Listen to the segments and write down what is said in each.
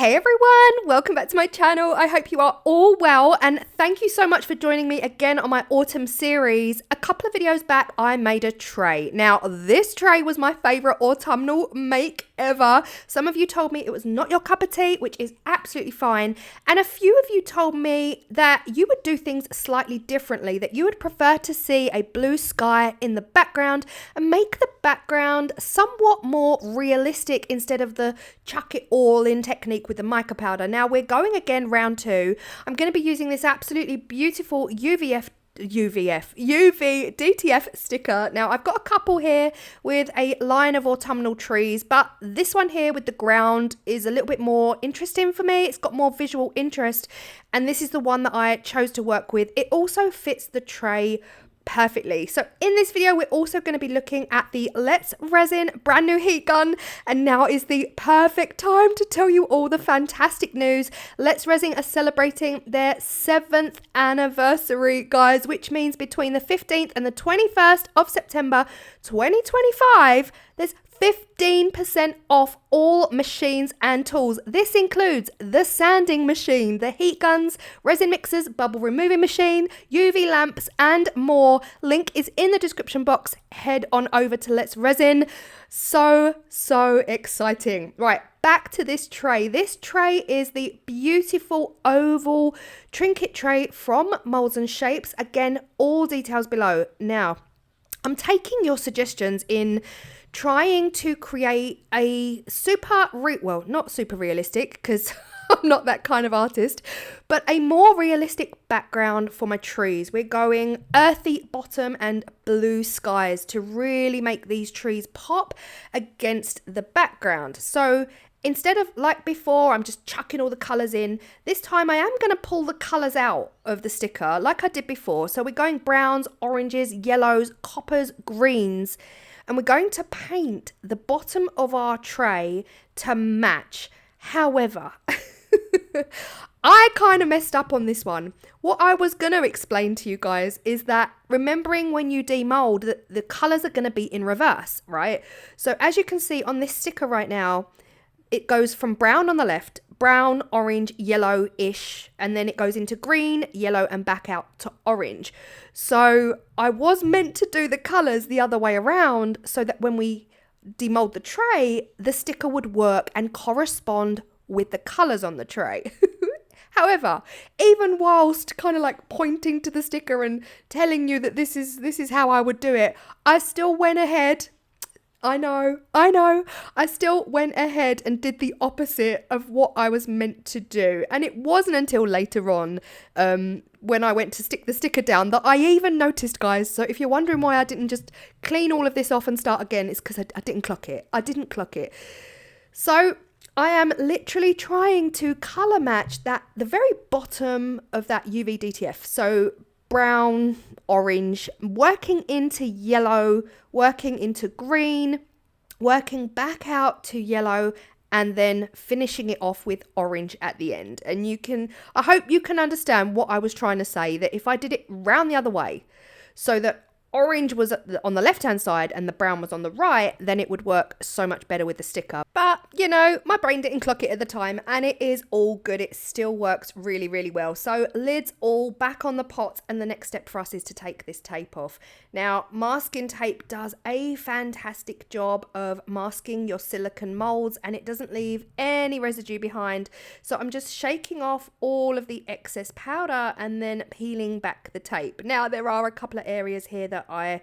Hey everyone, welcome back to my channel. I hope you are all well and thank you so much for joining me again on my autumn series. A couple of videos back I made a tray. Now this tray was my favorite autumnal make ever. Some of you told me it was not your cup of tea, which is absolutely fine, and a few of you told me that you would do things slightly differently, that you would prefer to see a blue sky in the background and make the background somewhat more realistic instead of the chuck it all in technique with the mica powder. Now we're going again round two. I'm going to be using this absolutely beautiful UV DTF sticker. Now I've got a couple here with a line of autumnal trees, but this one here with the ground is a little bit more interesting for me. It's got more visual interest, and this is the one that I chose to work with. It also fits the tray perfectly. So in this video, we're also going to be looking at the Let's Resin brand new heat gun, and now is the perfect time to tell you all the fantastic news. Let's Resin are celebrating their 7th anniversary, guys, which means between the 15th and the 21st of September 2025, there's 15% off all machines and tools. This includes the sanding machine, the heat guns, resin mixers, bubble removing machine, UV lamps, and more. Link is in the description box. Head on over to Let's Resin. So exciting. Right, back to this tray. This tray is the beautiful oval trinket tray from Moulds and Shapes. Again, all details below. Now, I'm taking your suggestions in trying to create a not super realistic, because I'm not that kind of artist, but a more realistic background for my trees. We're going earthy bottom and blue skies to really make these trees pop against the background. So instead of like before, I'm just chucking all the colours in, this time I am going to pull the colours out of the sticker like I did before. So we're going browns, oranges, yellows, coppers, greens, and we're going to paint the bottom of our tray to match. However, I kind of messed up on this one. What I was going to explain to you guys is that remembering when you demold that the colours are going to be in reverse, right? So as you can see on this sticker right now, it goes from brown on the left, brown, orange, yellow-ish, and then it goes into green, yellow, and back out to orange. So I was meant to do the colours the other way around so that when we demold the tray, the sticker would work and correspond with the colours on the tray. However, even whilst kind of like pointing to the sticker and telling you that this is how I would do it, I still went ahead. I know. I still went ahead and did the opposite of what I was meant to do. And it wasn't until later on, when I went to stick the sticker down, that I even noticed, guys. So if you're wondering why I didn't just clean all of this off and start again, it's because I didn't clock it. So I am literally trying to colour match the very bottom of that UV DTF. So brown, orange, working into yellow, working into green, working back out to yellow, and then finishing it off with orange at the end. And I hope you can understand what I was trying to say, that if I did it round the other way, so that orange was on the left hand side and the brown was on the right, then it would work so much better with the sticker. But you know, my brain didn't clock it at the time, and it is all good. It still works really well. So lids all back on the pot, and the next step for us is to take this tape off. Now masking tape does a fantastic job of masking your silicone molds, and it doesn't leave any residue behind. So I'm just shaking off all of the excess powder and then peeling back the tape. Now there are a couple of areas here that I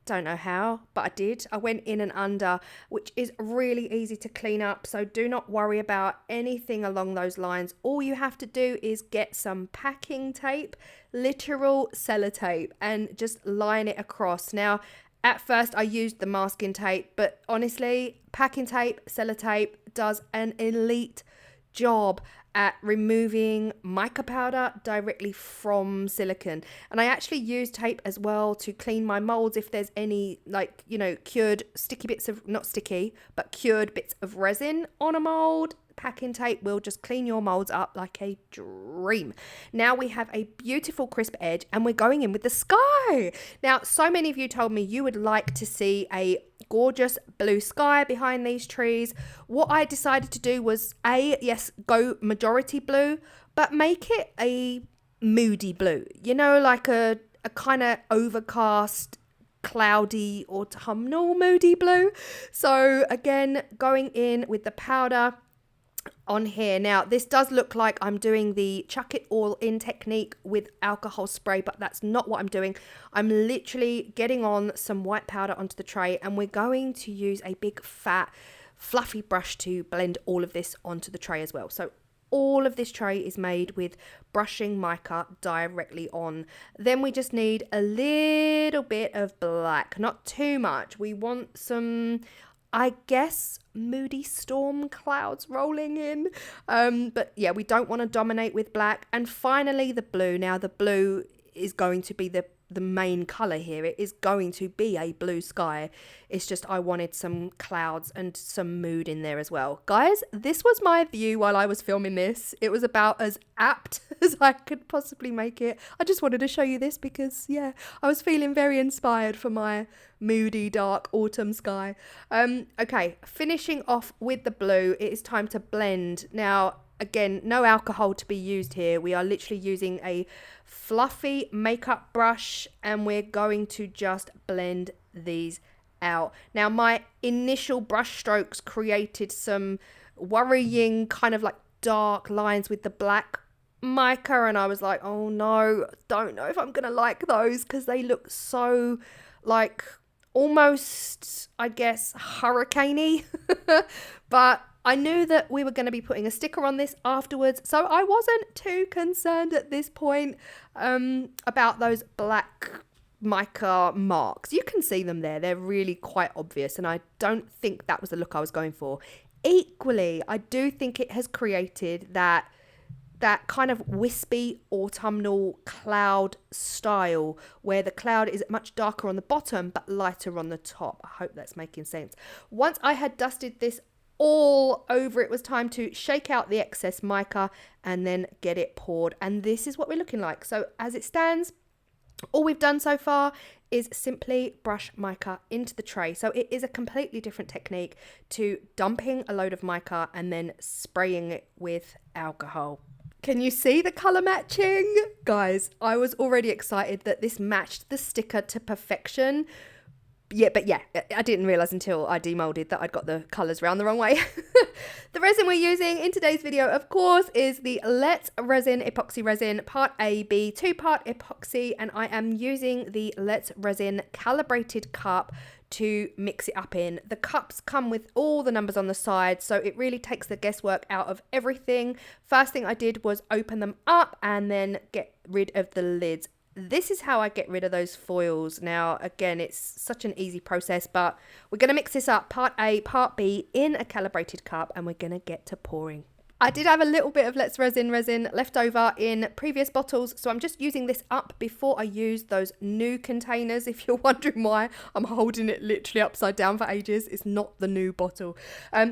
don't know how, but I did. I went in and under, which is really easy to clean up. So do not worry about anything along those lines. All you have to do is get some packing tape, literal sellotape, and just line it across. Now, at first I used the masking tape, but honestly, packing tape, sellotape does an elite job at removing mica powder directly from silicone. And I actually use tape as well to clean my molds if there's any, like, you know, cured sticky bits of, not sticky, but cured bits of resin on a mold. Packing tape will just clean your molds up like a dream. Now we have a beautiful crisp edge, and we're going in with the sky. Now, so many of you told me you would like to see a gorgeous blue sky behind these trees. What I decided to do was yes, go majority blue, but make it a moody blue, you know, like a kind of overcast, cloudy, autumnal moody blue. So again, going in with the powder on here. Now, this does look like I'm doing the chuck it all in technique with alcohol spray, but that's not what I'm doing. I'm literally getting on some white powder onto the tray, and we're going to use a big fat fluffy brush to blend all of this onto the tray as well. So all of this tray is made with brushing mica directly on. Then we just need a little bit of black, not too much. We want some, I guess, moody storm clouds rolling in. But yeah, we don't want to dominate with black. And finally, the blue. Now, the blue is going to be the main color here. It is going to be a blue sky. It's just I wanted some clouds and some mood in there as well. Guys, this was my view while I was filming this. It was about as apt as I could possibly make it. I just wanted to show you this because, yeah, I was feeling very inspired for my moody, dark autumn sky. Okay, finishing off with the blue, it is time to blend. Now, again, no alcohol to be used here. We are literally using a fluffy makeup brush, and we're going to just blend these out. Now, my initial brush strokes created some worrying kind of like dark lines with the black mica, and I was like, oh no, don't know if I'm gonna like those because they look so like almost, I guess, hurricaney. But I knew that we were going to be putting a sticker on this afterwards, so I wasn't too concerned at this point about those black mica marks. You can see them there. They're really quite obvious, and I don't think that was the look I was going for. Equally, I do think it has created that kind of wispy autumnal cloud style where the cloud is much darker on the bottom but lighter on the top. I hope that's making sense. Once I had dusted this all over, it was time to shake out the excess mica and then get it poured, and this is what we're looking like. So as it stands, all we've done so far is simply brush mica into the tray. So it is a completely different technique to dumping a load of mica and then spraying it with alcohol. Can you see the colour matching? Guys, I was already excited that this matched the sticker to perfection. Yeah, but yeah, I didn't realise until I demolded that I'd got the colours round the wrong way. The resin we're using in today's video, of course, is the Let's Resin Epoxy Resin Part AB 2-part epoxy, and I am using the Let's Resin calibrated cup to mix it up in. The cups come with all the numbers on the side, so it really takes the guesswork out of everything. First thing I did was open them up and then get rid of the lids. This is how I get rid of those foils. Now, again, it's such an easy process, but we're going to mix this up, part A, part B, in a calibrated cup, and we're going to get to pouring. I did have a little bit of Let's Resin resin left over in previous bottles, so I'm just using this up before I use those new containers. If you're wondering why I'm holding it literally upside down for ages, it's not the new bottle.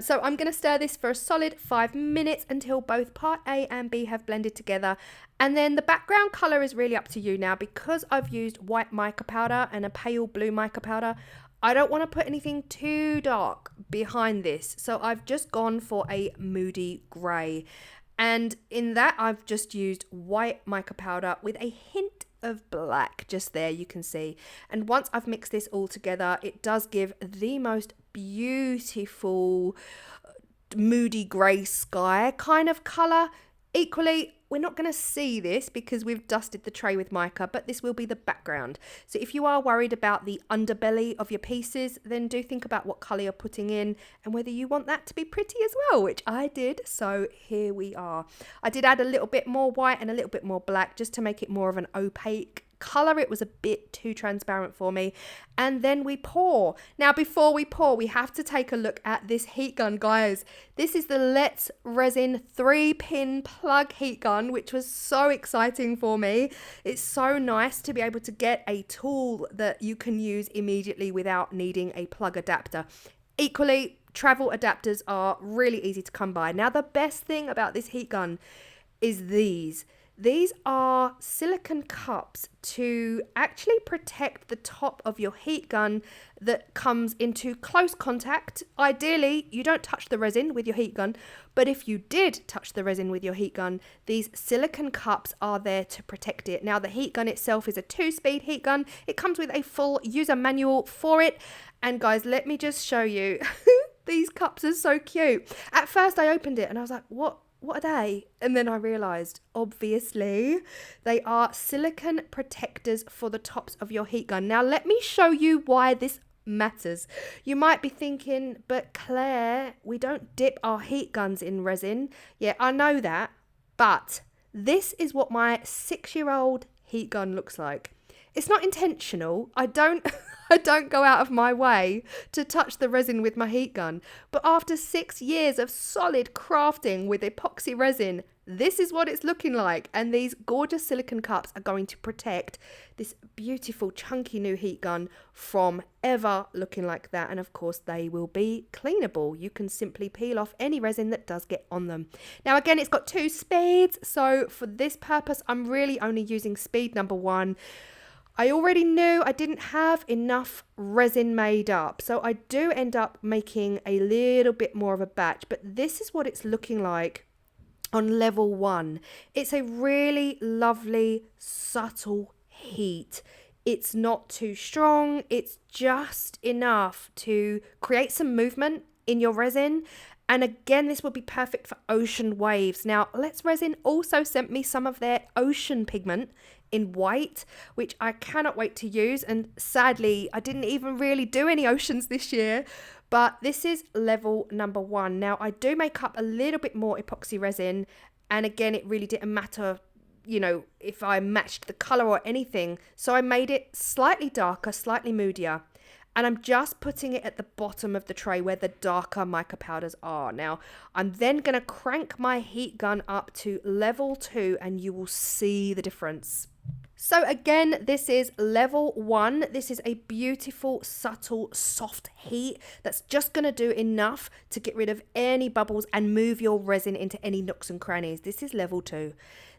So I'm going to stir this for a solid 5 minutes until both part A and B have blended together. And then the background colour is really up to you now. Because I've used white mica powder and a pale blue mica powder, I don't want to put anything too dark behind this. So I've just gone for a moody grey. And in that, I've just used white mica powder with a hint of black just there, you can see. And once I've mixed this all together, it does give the most beautiful moody grey sky kind of colour. Equally, we're not going to see this because we've dusted the tray with mica, but this will be the background. So if you are worried about the underbelly of your pieces, then do think about what colour you're putting in and whether you want that to be pretty as well, which I did. So here we are. I did add a little bit more white and a little bit more black just to make it more of an opaque colour. It was a bit too transparent for me. And then we pour. Now, before we pour, we have to take a look at this heat gun, guys. This is the Let's Resin 3-pin plug heat gun, which was so exciting for me. It's so nice to be able to get a tool that you can use immediately without needing a plug adapter. Equally, travel adapters are really easy to come by. Now, the best thing about this heat gun is these. These are silicone cups to actually protect the top of your heat gun that comes into close contact. Ideally, you don't touch the resin with your heat gun, but if you did touch the resin with your heat gun, these silicone cups are there to protect it. Now, the heat gun itself is a 2-speed heat gun. It comes with a full user manual for it. And guys, let me just show you. These cups are so cute. At first, I opened it and I was like, what are they? And then I realized, obviously, they are silicone protectors for the tops of your heat gun. Now, let me show you why this matters. You might be thinking, but Claire, we don't dip our heat guns in resin. Yeah, I know that, but this is what my 6-year-old heat gun looks like. It's not intentional. I don't go out of my way to touch the resin with my heat gun. But after 6 years of solid crafting with epoxy resin, this is what it's looking like. And these gorgeous silicone cups are going to protect this beautiful chunky new heat gun from ever looking like that. And of course, they will be cleanable. You can simply peel off any resin that does get on them. Now, again, it's got 2 speeds. So for this purpose, I'm really only using speed number 1. I already knew I didn't have enough resin made up, so I do end up making a little bit more of a batch, but this is what it's looking like on level 1. It's a really lovely, subtle heat. It's not too strong. It's just enough to create some movement in your resin. And again, this will be perfect for ocean waves. Now, Let's Resin also sent me some of their ocean pigment in white, which I cannot wait to use. And sadly, I didn't even really do any oceans this year, but this is level number 1. Now, I do make up a little bit more epoxy resin. And again, it really didn't matter, if I matched the color or anything. So I made it slightly darker, slightly moodier. And I'm just putting it at the bottom of the tray where the darker mica powders are. Now, I'm then going to crank my heat gun up to level 2 and you will see the difference. So again, this is level 1. This is a beautiful, subtle, soft heat that's just going to do enough to get rid of any bubbles and move your resin into any nooks and crannies. This is level 2.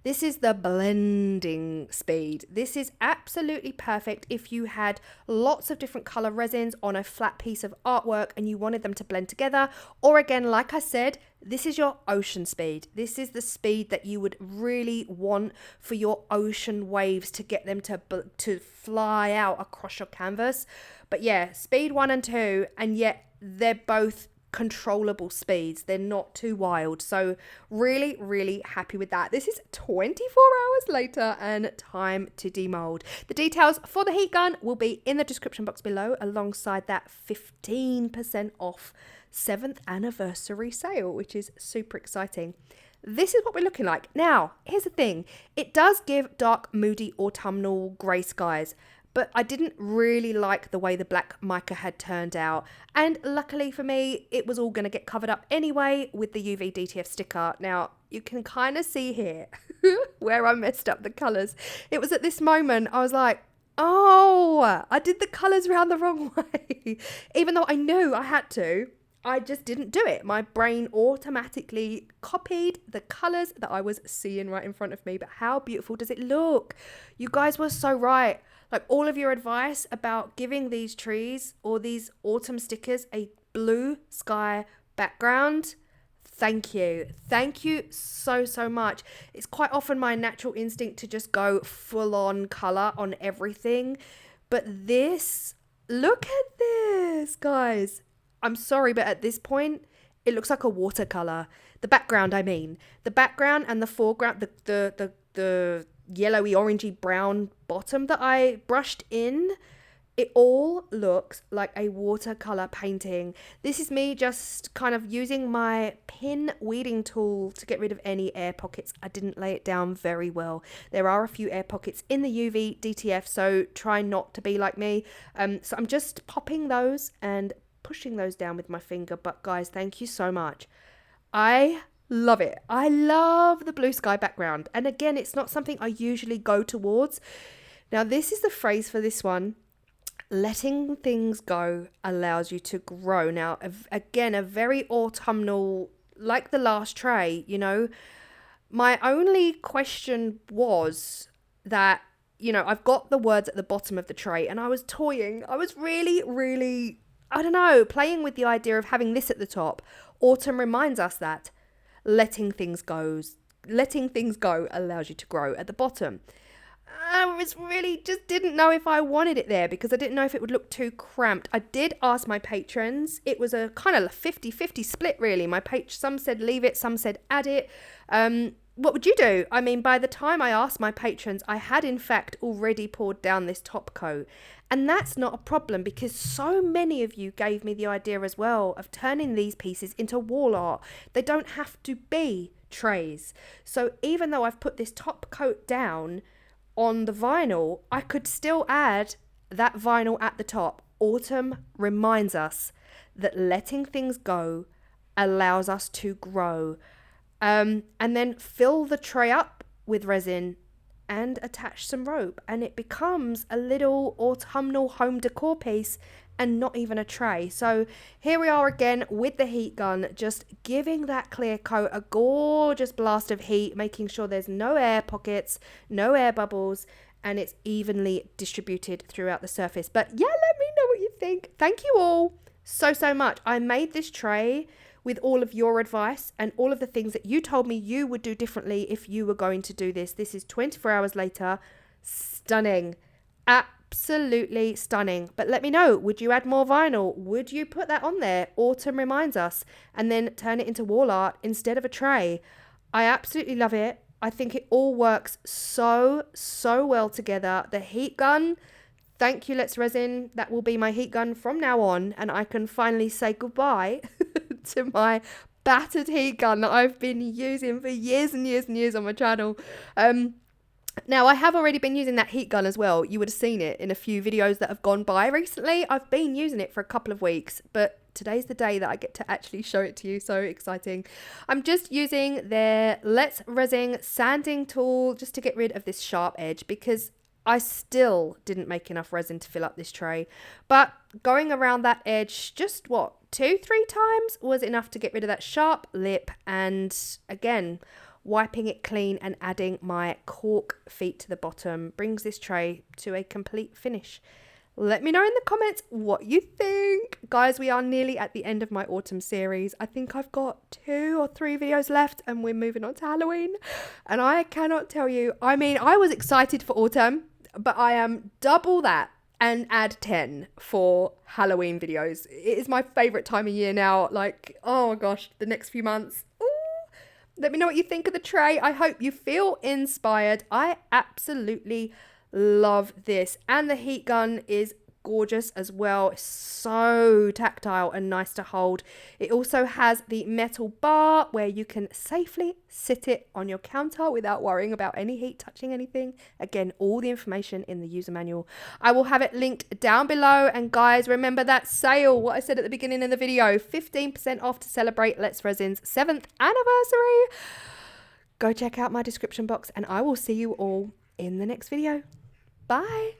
This is the blending speed. This is absolutely perfect if you had lots of different color resins on a flat piece of artwork and you wanted them to blend together. Or again, like I said, this is your ocean speed. This is the speed that you would really want for your ocean waves to get them to fly out across your canvas. But yeah, speed 1 and 2, and yet they're both controllable speeds. They're not too wild. So really, really happy with that. This is 24 hours later and time to demold. The details for the heat gun will be in the description box below, alongside that 15% off 7th anniversary sale, which is super exciting. This is what we're looking like. Now, here's the thing. It does give dark, moody, autumnal grey skies, but I didn't really like the way the black mica had turned out. And luckily for me, it was all going to get covered up anyway with the UV DTF sticker. Now, you can kind of see here where I messed up the colours. It was at this moment I was like, oh, I did the colours around the wrong way. Even though I knew I had to, I just didn't do it. My brain automatically copied the colours that I was seeing right in front of me. But how beautiful does it look? You guys were so right. Like, all of your advice about giving these trees or these autumn stickers a blue sky background, thank you. Thank you so, so much. It's quite often my natural instinct to just go full on colour on everything. But this, look at this, guys. I'm sorry, but at this point, it looks like a watercolour. The background, I mean. The background and the foreground, the yellowy, orangey, brown bottom that I brushed in, it all looks like a watercolor painting. This is me just kind of using my pin weeding tool to get rid of any air pockets. I didn't lay it down very well. There are a few air pockets in the UV DTF, so try not to be like me. So I'm just popping those and pushing those down with my finger. But guys, thank you so much. I love it. I love the blue sky background. And again, it's not something I usually go towards. Now, this is the phrase for this one. Letting things go allows you to grow. Now, again, a very autumnal, like the last tray, My only question was that, you know, I've got the words at the bottom of the tray and I was toying. I was really, I don't know, playing with the idea of having this at the top. Autumn reminds us that letting things go allows you to grow at the bottom. I was really just didn't know if I wanted it there because I didn't know if it would look too cramped. I did ask my patrons. It was a kind of a 50-50 split, really. Some said leave it, some said add it. What would you do? I mean, by the time I asked my patrons, I had in fact already poured down this top coat. And that's not a problem because so many of you gave me the idea as well of turning these pieces into wall art. They don't have to be trays. So even though I've put this top coat down on the vinyl, I could still add that vinyl at the top. Autumn reminds us that letting things go allows us to grow. And then fill the tray up with resin and attach some rope, and it becomes a little autumnal home decor piece and not even a tray. So here we are again with the heat gun, just giving that clear coat a gorgeous blast of heat, making sure there's no air pockets, no air bubbles, and it's evenly distributed throughout the surface. But yeah, let me know what you think. Thank you all so much. I made this tray with all of your advice and all of the things that you told me you would do differently if you were going to do this. This is 24 hours later. Stunning. Absolutely stunning. But let me know, would you add more vinyl? Would you put that on there? Autumn reminds us. And then turn it into wall art instead of a tray. I absolutely love it. I think it all works so well together. The heat gun, thank you, Let's Resin. That will be my heat gun from now on. And I can finally say goodbye to my battered heat gun that I've been using for years and years on my channel. Now, I have already been using that heat gun as well. You would have seen it in a few videos that have gone by recently. I've been using it for a couple of weeks, but today's the day that I get to actually show it to you. So exciting. I'm just using their Let's Resin sanding tool just to get rid of this sharp edge because I still didn't make enough resin to fill up this tray. But going around that edge just 2-3 times was enough to get rid of that sharp lip, and again wiping it clean and adding my cork feet to the bottom brings this tray to a complete finish. Let me know in the comments what you think. Guys, we are nearly at the end of my autumn series. I think I've got 2 or 3 videos left and we're moving on to Halloween. And I cannot tell you, I mean, I was excited for autumn, but I am double that and add 10 for Halloween videos. It is my favorite time of year now. Like, oh my gosh, the next few months. Ooh. Let me know what you think of the tray. I hope you feel inspired. I absolutely love this. And the heat gun is gorgeous as well. It's so tactile and nice to hold. It also has the metal bar where you can safely sit it on your counter without worrying about any heat touching anything. Again, all the information in the user manual. I will have it linked down below. And guys, remember that sale, what I said at the beginning of the video, 15% off to celebrate Let's Resin's 7th anniversary. Go check out my description box and I will see you all in the next video. Bye.